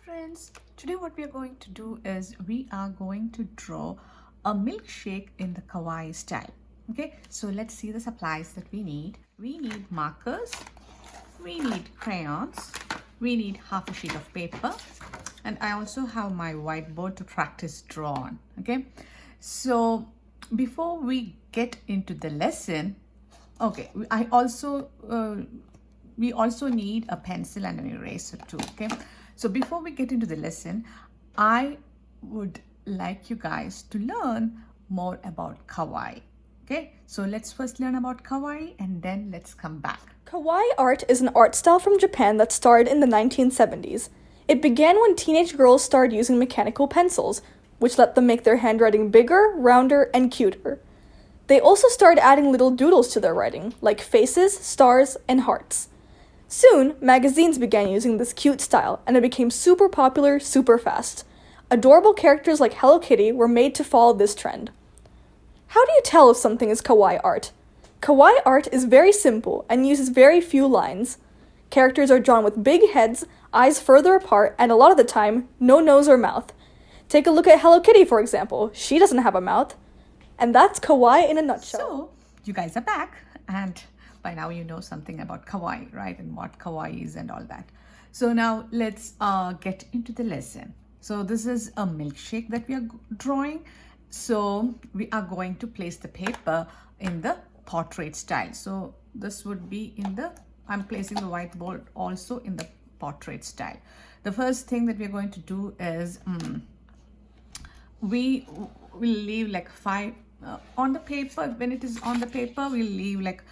friends, today what we are going to do is we are going to draw a milkshake in the kawaii style. Okay, so let's see the supplies that we need. We need markers, we need crayons, we need half a sheet of paper, and I also have my whiteboard to practice draw on. Okay, so before we get into the lesson, okay, we also need a pencil and an eraser too. Okay, so before we get into the lesson, I would like you guys to learn more about kawaii. Okay, so let's first learn about kawaii and then let's come back. Kawaii art is an art style from Japan that started in the 1970s. It began when teenage girls started using mechanical pencils, which let them make their handwriting bigger, rounder, and cuter. They also started adding little doodles to their writing, like faces, stars, and hearts. Soon, magazines began using this cute style, and it became super popular super fast. Adorable characters like Hello Kitty were made to follow this trend. How do you tell if something is kawaii art? Kawaii art is very simple and uses very few lines. Characters are drawn with big heads, eyes further apart, and a lot of the time, no nose or mouth. Take a look at Hello Kitty, for example. She doesn't have a mouth. And that's kawaii in a nutshell. So, you guys are back, and by now you know something about kawaii, right? And what kawaii is and all that. So now let's get into the lesson. So this is a milkshake that we are drawing. So we are going to place the paper in the portrait style. So this would be in the, I'm placing the whiteboard also in the portrait style. The first thing that we're going to do is we will leave like five on the paper. When it is on the paper, we'll leave like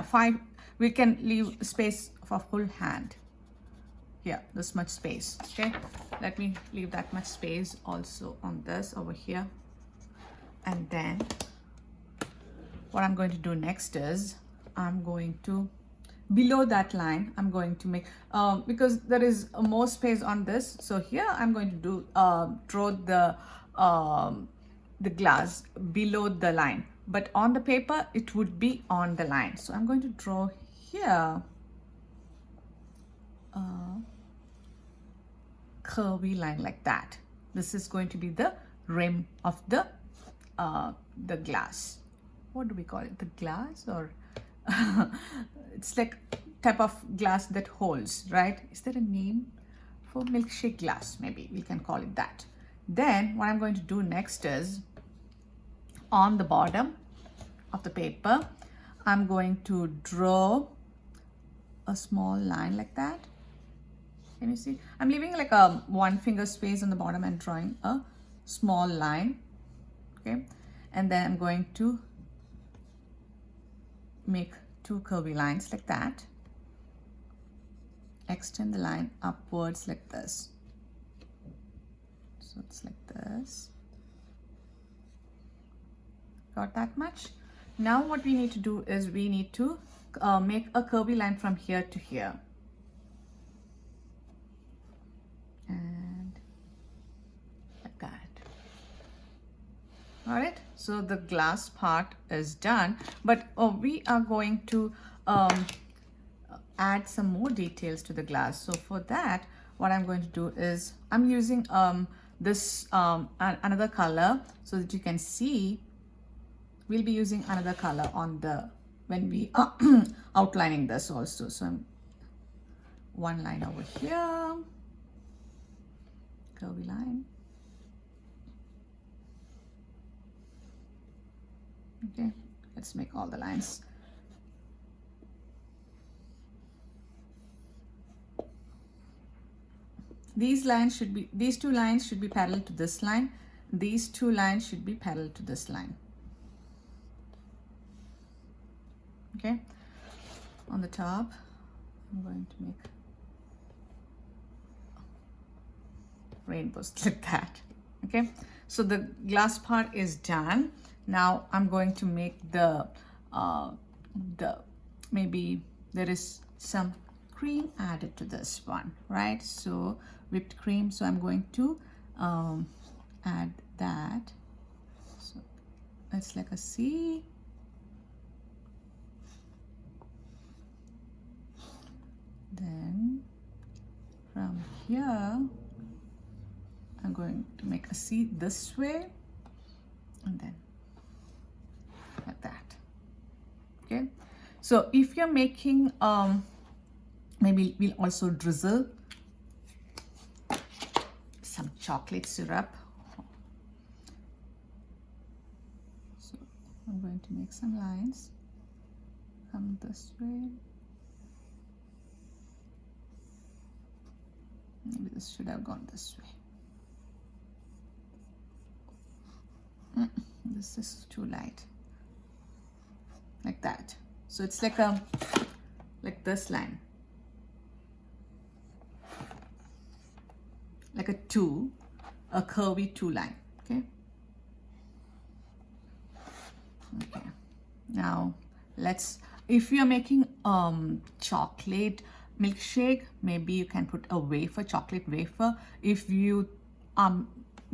five. We can leave space of a full hand. Yeah, this much space. Okay, let me leave that much space also on this over here. And then what I'm going to do next is I'm going to, below that line, I'm going to make because there is more space on this, so here I'm going to do draw the glass below the line, but on the paper it would be on the line. So I'm going to draw here a curvy line like that. This is going to be the rim of the glass. What do we call it? The glass, or it's like type of glass that holds, right? Is there a name for milkshake glass? Maybe we can call it that. Then what I'm going to do next is on the bottom of the paper, I'm going to draw a small line like that. Can you see? I'm leaving like a one finger space on the bottom and drawing a small line. Okay, and then I'm going to make two curvy lines like that. Extend the line upwards like this. So it's like this. Got that much? Now what we need to do is we need to make a curvy line from here to here. And like that. All right, so the glass part is done, but we are going to add some more details to the glass. So for that, what I'm going to do is I'm using this another color so that you can see. We'll be using another color on the when we are outlining this also. So I'm one line over here, curvy line. Okay, let's make all the lines. These two lines should be parallel to this line. These two lines should be parallel to this line. Okay, on the top, I'm going to make rainbows like that. Okay, so the glass part is done. Now I'm going to make the maybe there is some cream added to this one, right? So whipped cream. So I'm going to add that. So it's like a C. Then here I'm going to make a C this way and then like that. Okay, so if you're making maybe we'll also drizzle some chocolate syrup. So I'm going to make some lines, come this way. Maybe this should have gone this way. This is too light. Like that. So it's like this line. Like a curvy 2 line. Okay. Okay. Now if you're making chocolate milkshake, maybe you can put a wafer, chocolate wafer. If you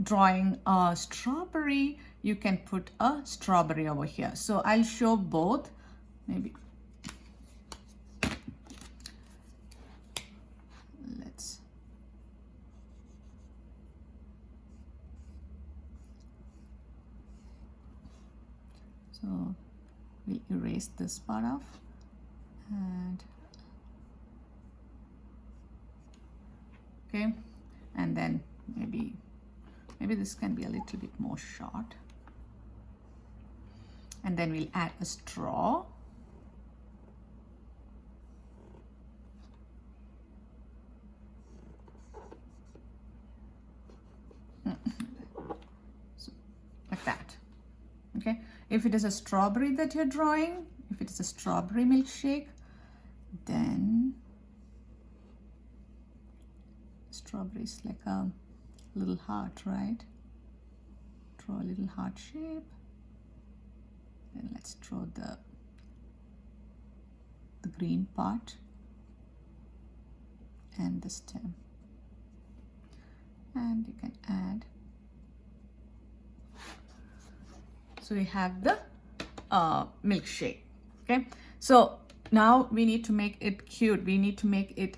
drawing a strawberry, you can put a strawberry over here. So I'll show both. Maybe so we'll erase this part off and okay, and then maybe this can be a little bit more short, and then we'll add a straw. So, like that. Okay, if it is a strawberry that you're drawing, if it is a strawberry milkshake, then strawberry is like a little heart, right? Draw a little heart shape. Then let's draw the green part and the stem, and you can add. So we have the milkshake. Okay, so now we need to make it cute. We need to make it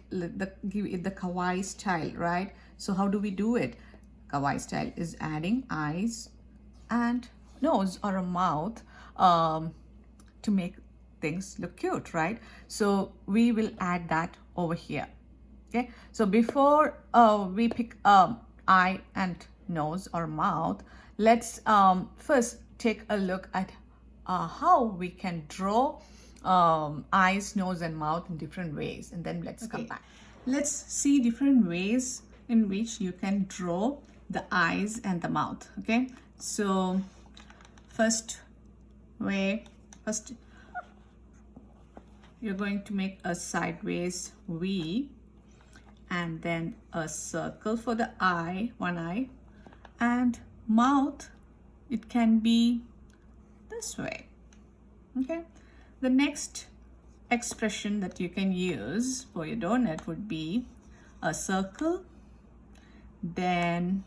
give it the kawaii style, right? So how do we do it? Kawaii style is adding eyes and nose or a mouth to make things look cute, right? So we will add that over here. Okay, so before we pick eye and nose or mouth, let's first take a look at how we can draw eyes, nose and mouth in different ways, and then let's come back. Let's see different ways in which you can draw the eyes and the mouth. Okay, so first you're going to make a sideways V and then a circle for the eye, one eye, and mouth, it can be this way. Okay, the next expression that you can use for your donut would be a circle, then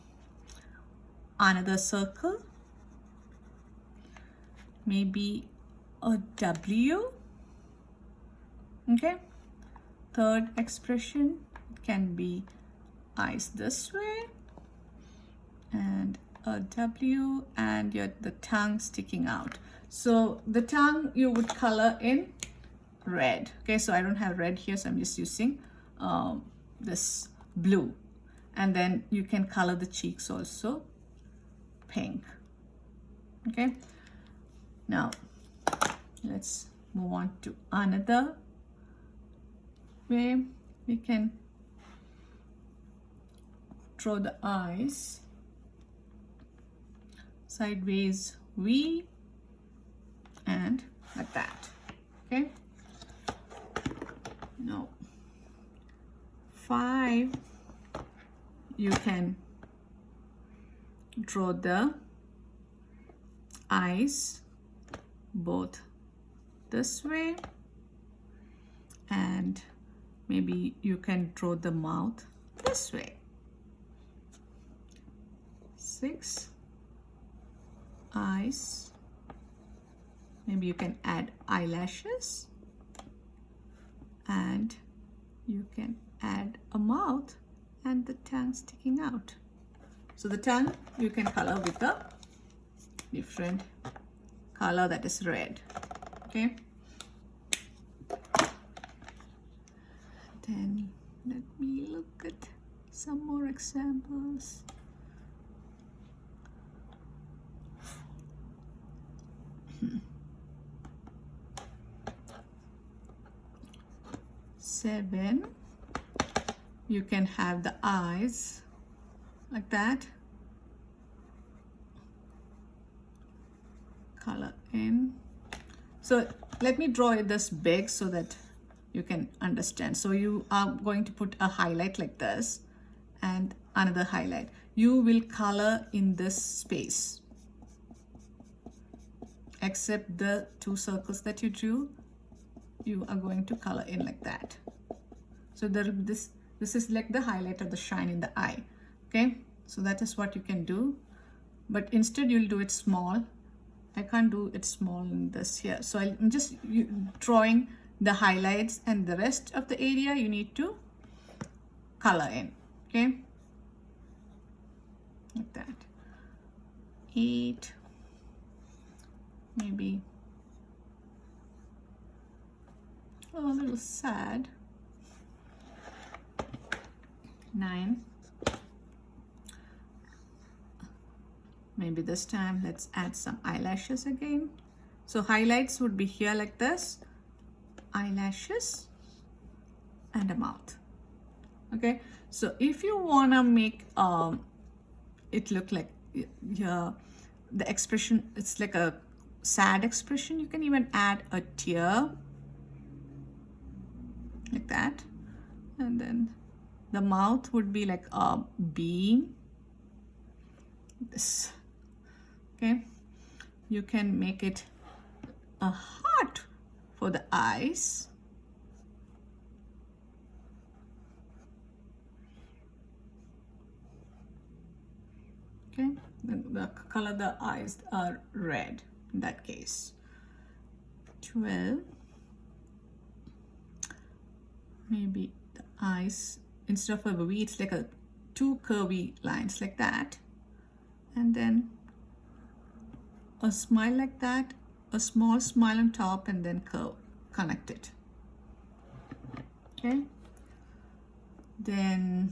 another circle, maybe a W. Okay, third expression can be eyes this way and a W and the tongue sticking out. So the tongue you would color in red. Okay, so I don't have red here, so I'm just using this blue, and then you can color the cheeks also pink. Okay, now let's move on to another way. We can draw the eyes, sideways V and like that. Okay, now 5, you can draw the eyes both this way, and maybe you can draw the mouth this way. 6, eyes, maybe you can add eyelashes, and you can add a mouth and the tongue sticking out. So the tongue you can color with a different color that is red. Okay. Then let me look at some more examples. Seven, you can have the eyes like that. Color in. So let me draw it this big so that you can understand. So you are going to put a highlight like this and another highlight. You will color in this space. Except the two circles that you drew, you are going to color in like that. So this is like the highlight or the shine in the eye. Okay, so that is what you can do. But instead you'll do it small. I can't do it small in this here. So I'm just drawing the highlights, and the rest of the area you need to color in. Okay, like that. 8, maybe a little sad. 9, maybe this time let's add some eyelashes again. So highlights would be here like this, eyelashes and a mouth. Okay, so if you want to make it look like the expression, it's like a sad expression, you can even add a tear like that, and then the mouth would be like a bean, this. Okay, you can make it a heart for the eyes. Okay, the color of the eyes are red in that case. 12, maybe the eyes, instead of a V, it's like a 2 curvy lines like that, and then a smile like that, a small smile on top, and then curve, connect it. Okay, then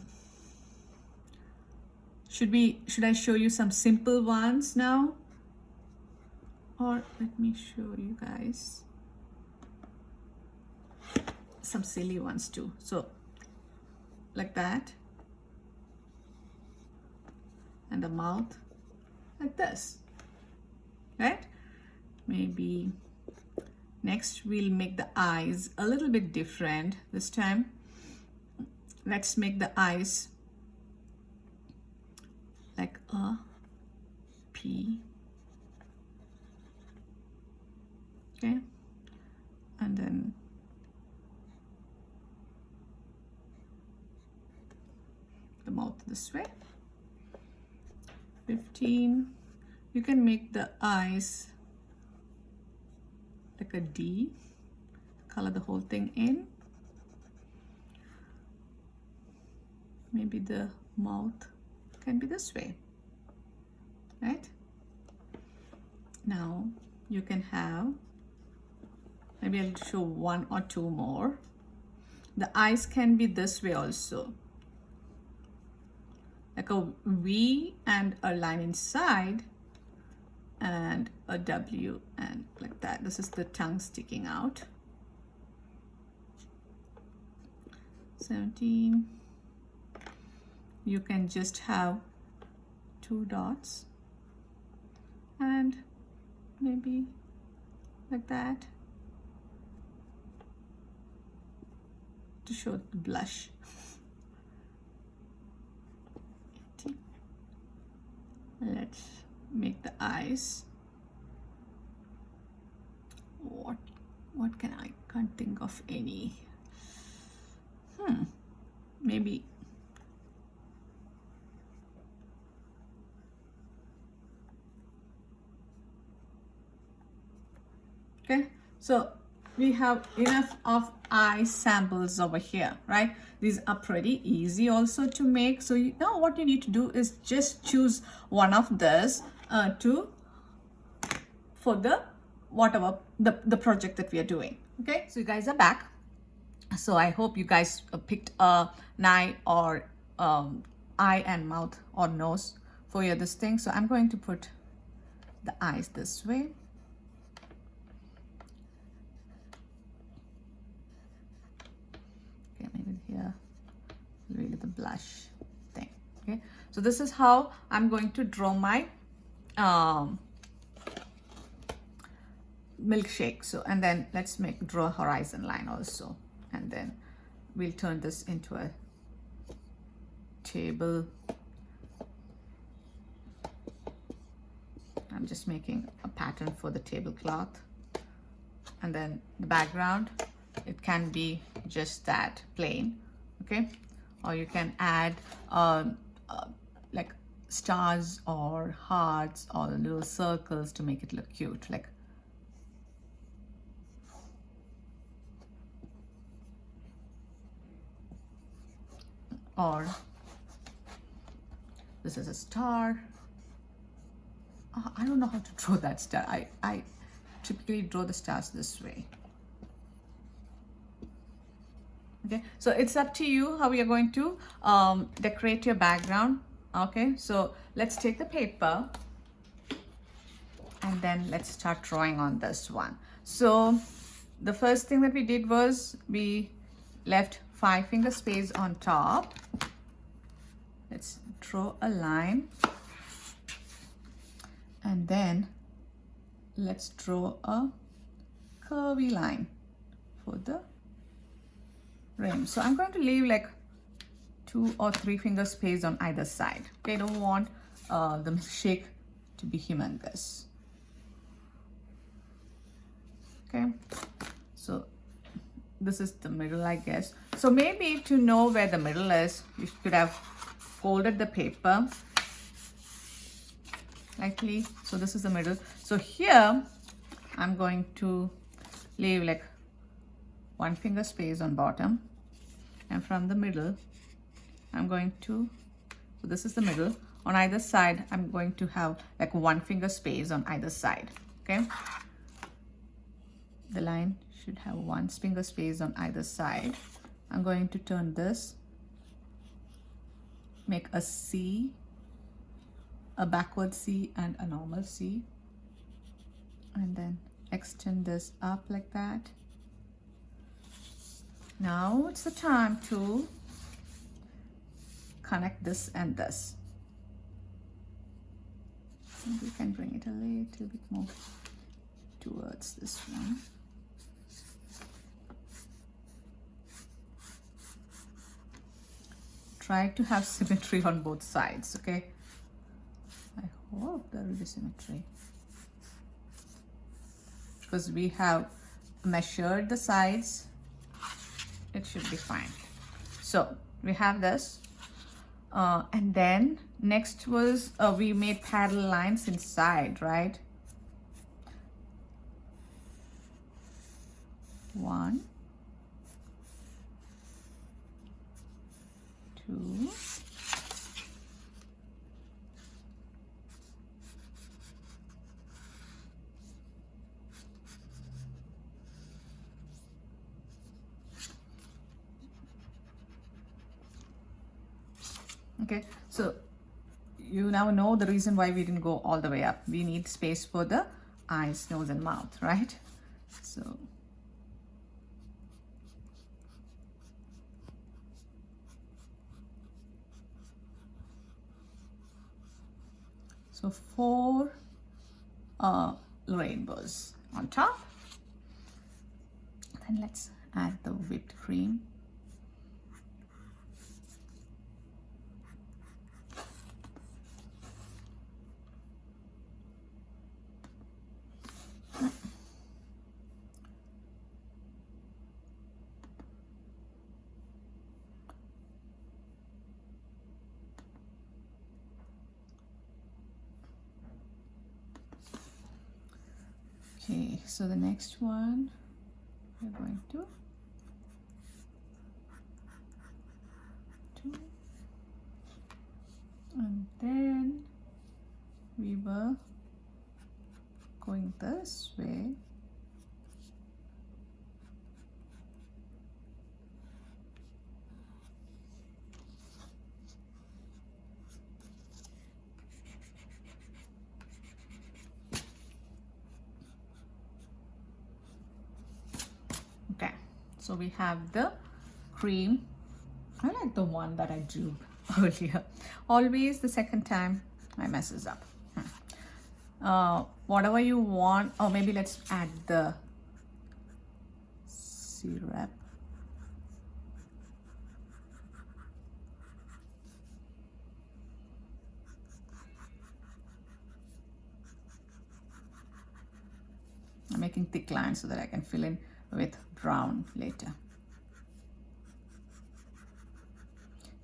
should I show you some simple ones now, or let me show you guys some silly ones too? So like that, and the mouth like this, right? Maybe next we'll make the eyes a little bit different this time. Let's make the eyes like a P. Okay, and then the mouth this way. 15, you can make the eyes like a D, color the whole thing in. Maybe the mouth can be this way, right? Now you can have, maybe I'll show 1 or 2 more. The eyes can be this way also, like a V and a line inside and a W, and like that. This is the tongue sticking out. 17, you can just have 2 dots and maybe like that to show the blush. 18. Let's make the eyes. What can I can't think of any. Maybe okay, so we have enough of eye samples over here, right? These are pretty easy also to make. So now what you need to do is just choose one of this for the whatever the project that we are doing. Okay, so you guys are back. So I hope you guys picked an eye or eye and mouth or nose for your this thing. So I'm going to put the eyes this way. Okay, maybe here, really the blush thing. Okay, so this is how I'm going to draw my milkshake. So, and then let's draw a horizon line also, and then we'll turn this into a table. I'm just making a pattern for the tablecloth, and then the background, it can be just that plain, okay, or you can add like stars or hearts or little circles to make it look cute, like or this is a star. I don't know how to draw that star. I typically draw the stars this way. Okay, so it's up to you how you're going to decorate your background. Okay, so let's take the paper and then let's start drawing on this one. So the first thing that we did was we left 5-finger space on top. Let's draw a line, and then let's draw a curvy line for the rim. So I'm going to leave like 2 or 3 finger space on either side. Okay, I don't want the milkshake to be humongous. Okay, so this is the middle, I guess. So maybe to know where the middle is, you could have folded the paper lightly. So this is the middle. So here I'm going to leave like 1 finger space on bottom, and from the middle I'm going to, so this is the middle, on either side I'm going to have like 1 finger space on either side. Okay, the line should have 1 finger space on either side. I'm going to turn this, make a C, a backward C and a normal C, and then extend this up like that. Now it's the time to connect this and this. And we can bring it a little bit more towards this one. Try to have symmetry on both sides, okay? I hope there will be symmetry, because we have measured the sides. It should be fine. So we have this, and then next was we made parallel lines inside, right? 1, 2, okay, so you now know the reason why we didn't go all the way up. We need space for the eyes, nose and mouth, right? So 4 rainbows on top. Then let's add the whipped cream. Okay, so the next one, we're going to two, and then we were going this way. Okay, so we have the cream. I like the one that I drew earlier. Always the second time I messes up. Whatever you want, or maybe let's add the syrup. I'm making thick lines so that I can fill in with brown later.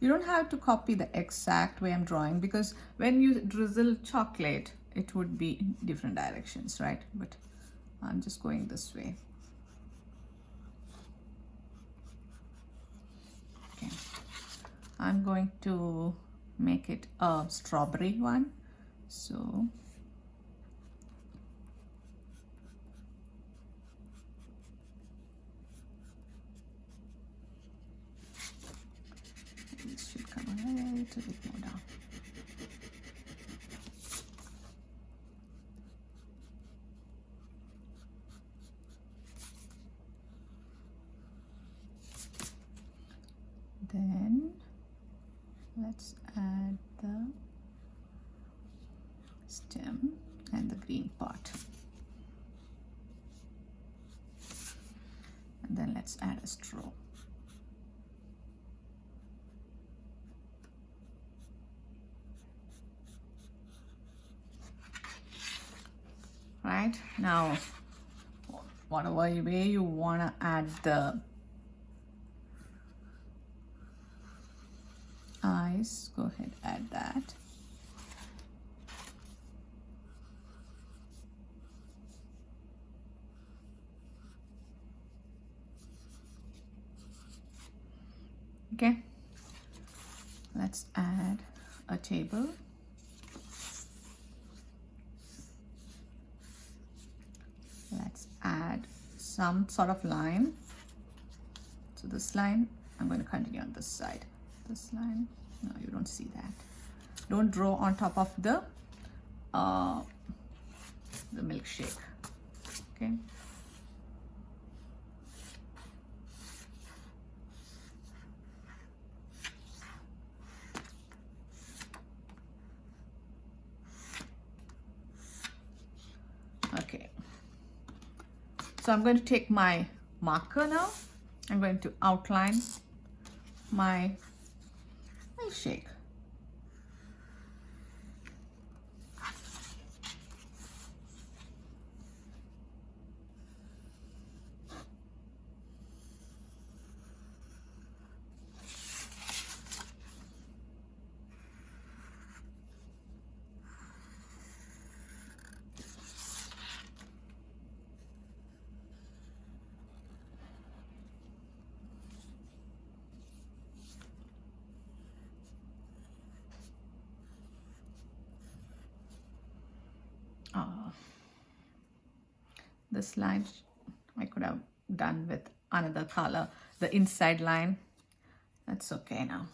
You don't have to copy the exact way I'm drawing, because when you drizzle chocolate, it would be in different directions, right? But I'm just going this way. Okay. I'm going to make it a strawberry one. So this should come a little bit more down. Then let's add the stem and the green part. And then let's add a straw. Right, now whatever way you want to add the eyes, go ahead, add that. Okay, let's add a table. Let's add some sort of line. So this line, I'm going to continue on this side. This line, no, you don't see that. Don't draw on top of the milkshake. Okay. Okay. So I'm going to take my marker now. I'm going to outline my milkshake. This line I could have done with another color, the inside line. That's okay now.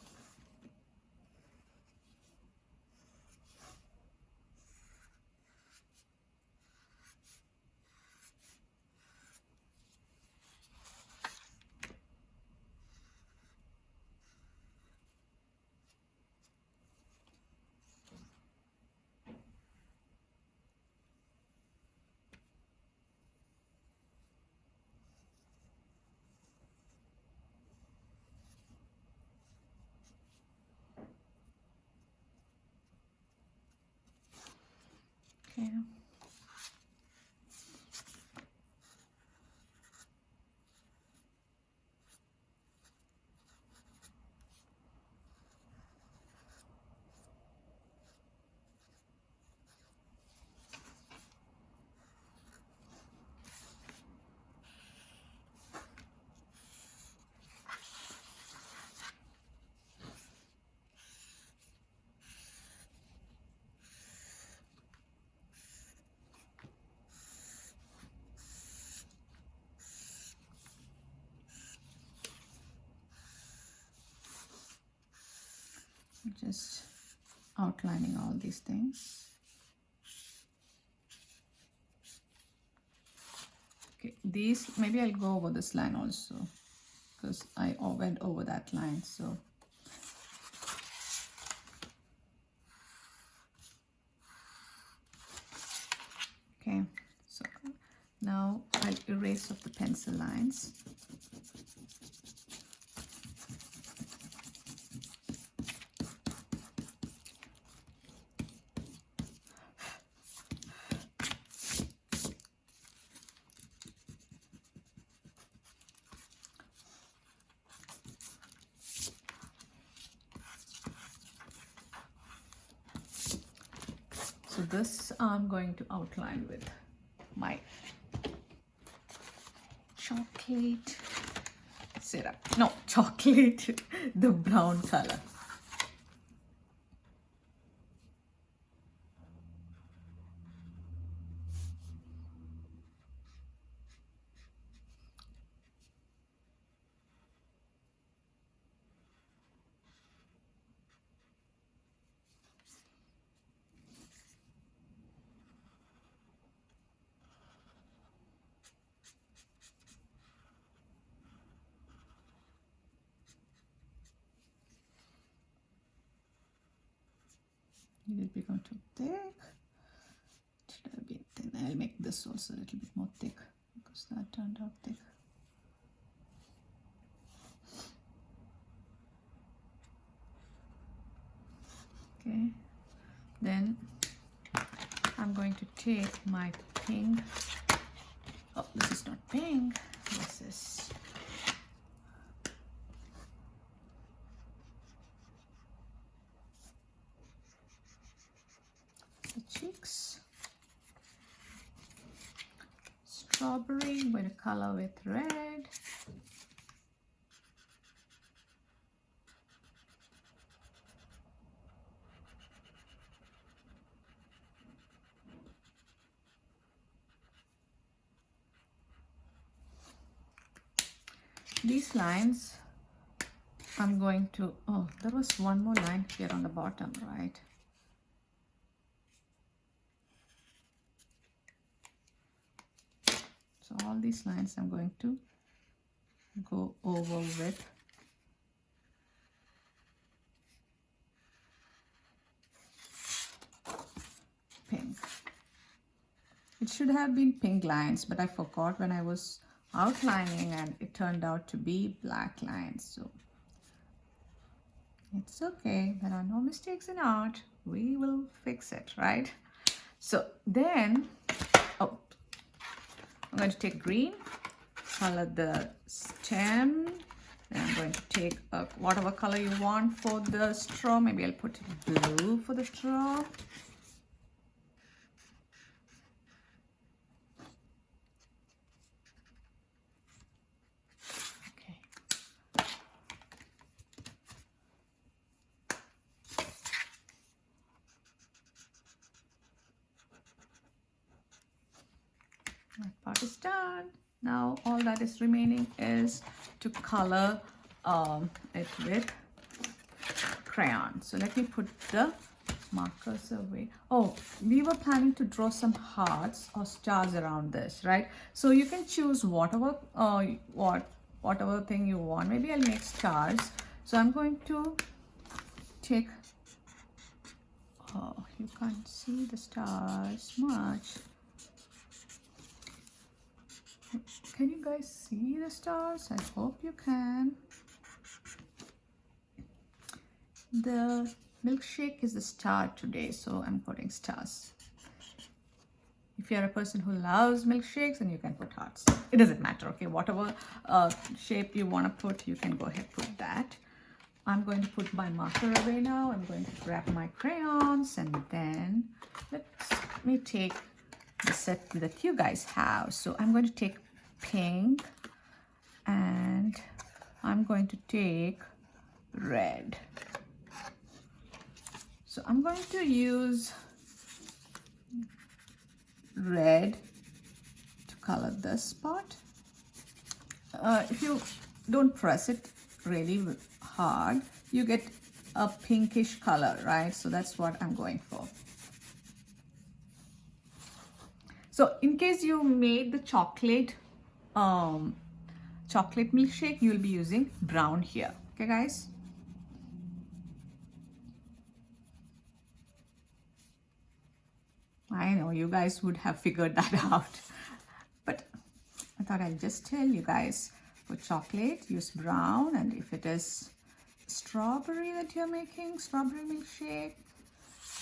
Just outlining all these things. Okay, these, maybe I'll go over this line also because I went over that line. So okay, so now I'll erase off the pencil lines. So this I'm going to outline with my chocolate syrup. No, chocolate, the brown color. It will become too thick. Should have been thin. I'll make this also a little bit more thick because that turned out thick. Okay, then I'm going to take my pink. Oh, this is not pink. This is the cheeks. Strawberry, I'm going to color with red. These lines I'm going to, oh, there was one more line here on the bottom, right? So all these lines I'm going to go over with pink. It should have been pink lines, but I forgot when I was outlining and it turned out to be black lines. So it's okay. There are no mistakes in art. We will fix it, right? So then, oh, I'm going to take green, color the stem. Then I'm going to take whatever color you want for the straw. Maybe I'll put blue for the straw. That part is done. Now all that is remaining is to color it with crayon. So let me put the markers away. Oh, we were planning to draw some hearts or stars around this, right? So you can choose whatever whatever thing you want. Maybe I'll make stars. So I'm going to take, oh, you can't see the stars much. Can you guys see the stars? I hope you can. The milkshake is the star today, so I'm putting stars. If you're a person who loves milkshakes, then you can put hearts. It doesn't matter, okay? Whatever shape you want to put, you can go ahead and put that. I'm going to put my marker away now. I'm going to grab my crayons and then let me take the set that you guys have. So I'm going to take pink and I'm going to take red. So I'm going to use red to color this part. If you don't press it really hard, you get a pinkish color, right? So that's what I'm going for. So in case you made the chocolate milkshake, you will be using brown here. Okay, guys? I know you guys would have figured that out. But I thought I'll just tell you guys, for chocolate, use brown, and if it is strawberry that you're making, strawberry milkshake,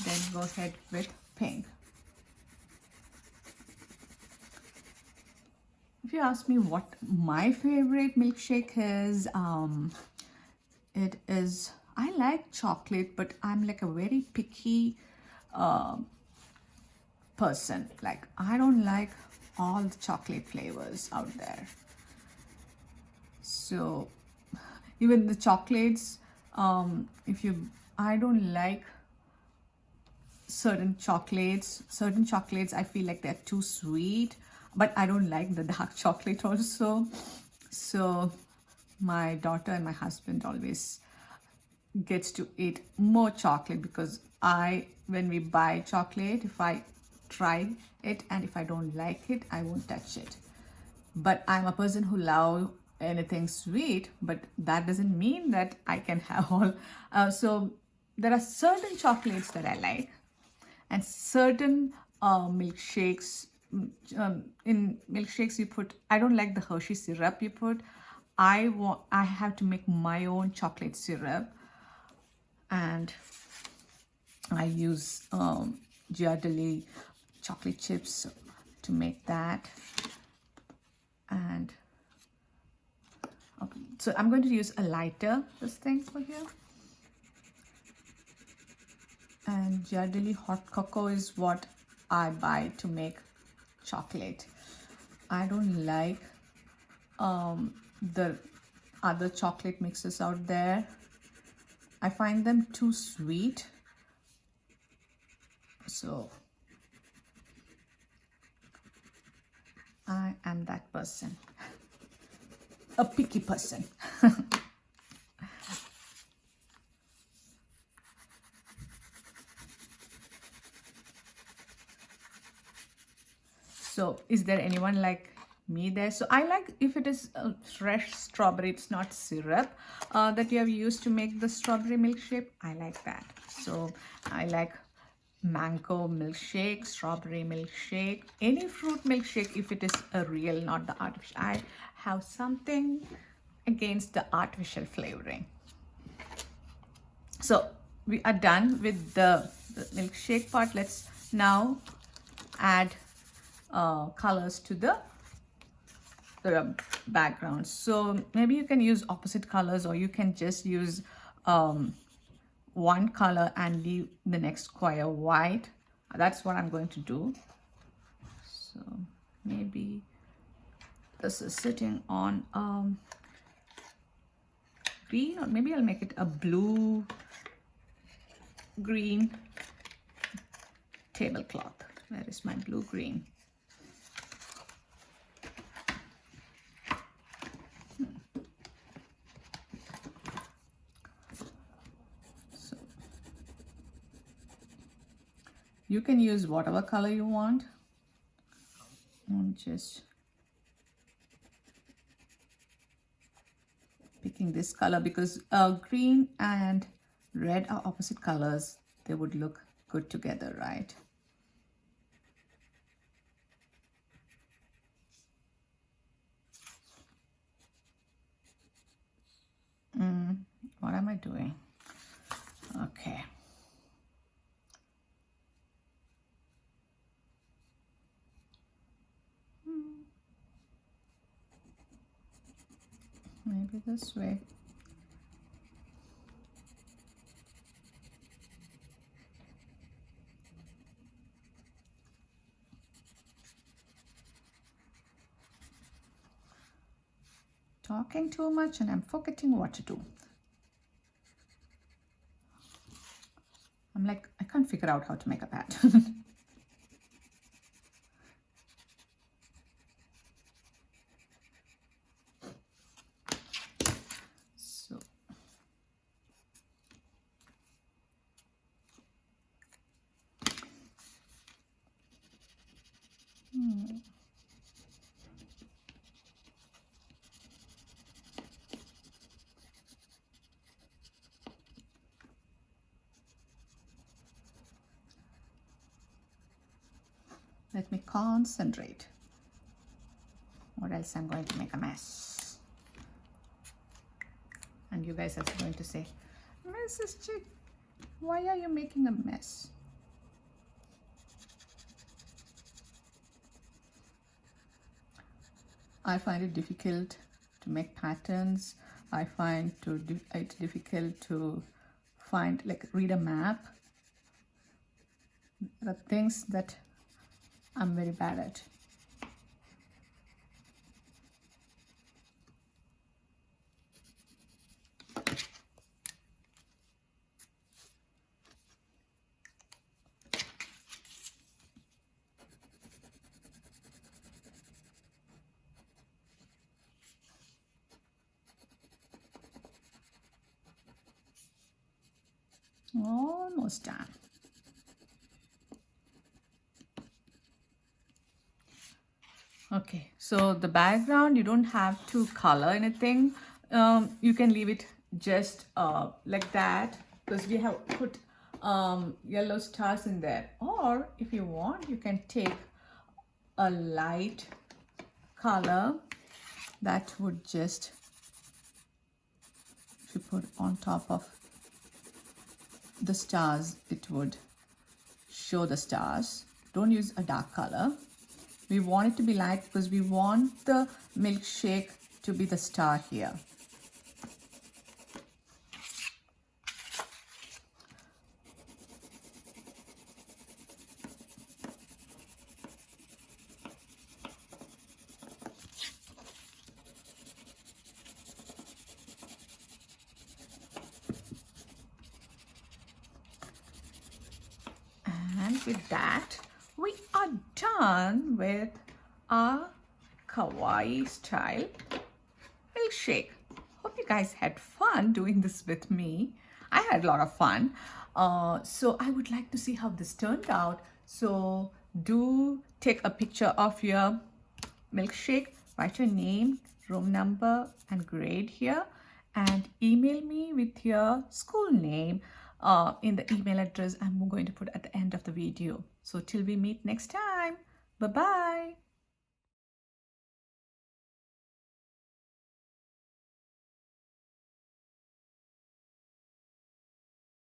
then go ahead with pink. If you ask me what my favorite milkshake is, it is, I like chocolate, but I'm like a very picky person. Like, I don't like all the chocolate flavors out there. So even the chocolates, I don't like certain chocolates. I feel like they're too sweet, but I don't like the dark chocolate also. So my daughter and my husband always gets to eat more chocolate, because when we buy chocolate, if I try it and if I don't like it, I won't touch it. But I'm a person who loves anything sweet, but that doesn't mean that I can have all. So there are certain chocolates that I like, and certain milkshakes. In milkshakes you put, I don't like the Hershey syrup you put. I have to make my own chocolate syrup, and I use Ghirardelli chocolate chips to make that. And so I'm going to use a lighter, this thing for here. And Ghirardelli hot cocoa is what I buy to make chocolate. I don't like the other chocolate mixes out there. I find them too sweet. So I am that person, a picky person. So is there anyone like me there? So I like if it is fresh strawberry, it's not syrup that you have used to make the strawberry milkshake. I like that. So I like mango milkshake, strawberry milkshake, any fruit milkshake if it is a real, not the artificial. I have something against the artificial flavoring. So we are done with the milkshake part. Let's now add colors to the background. So maybe you can use opposite colors, or you can just use one color and leave the next square white. That's what I'm going to do. So maybe this is sitting on green, or maybe I'll make it a blue green tablecloth. Where is my blue green? You can use whatever color you want. I'm just picking this color because green and red are opposite colors. They would look good together, right? What am I doing? Okay. Maybe this way. Talking too much and I'm forgetting what to do. I'm like, I can't figure out how to make a pattern. So Let me concentrate, or else I'm going to make a mess. And you guys are going to say, Mrs. Chick, why are you making a mess? I find it difficult to make patterns. I find it difficult to find, like, read a map. There are things that I'm very bad at. Almost done. Okay, so the background, you don't have to color anything. You can leave it just like that, because we have put yellow stars in there. Or if you want, you can take a light color that would just, if you put on top of the stars, it would show the stars. Don't use a dark color. We want it to be light because we want the milkshake to be the star here. And with that, we are done with our kawaii style milkshake. Hope you guys had fun doing this with me. I had a lot of fun. So I would like to see how this turned out. So do take a picture of your milkshake, write your name, room number, and grade here, and email me with your school name in the email address I'm going to put at the end of the video. So till we meet next time, bye-bye.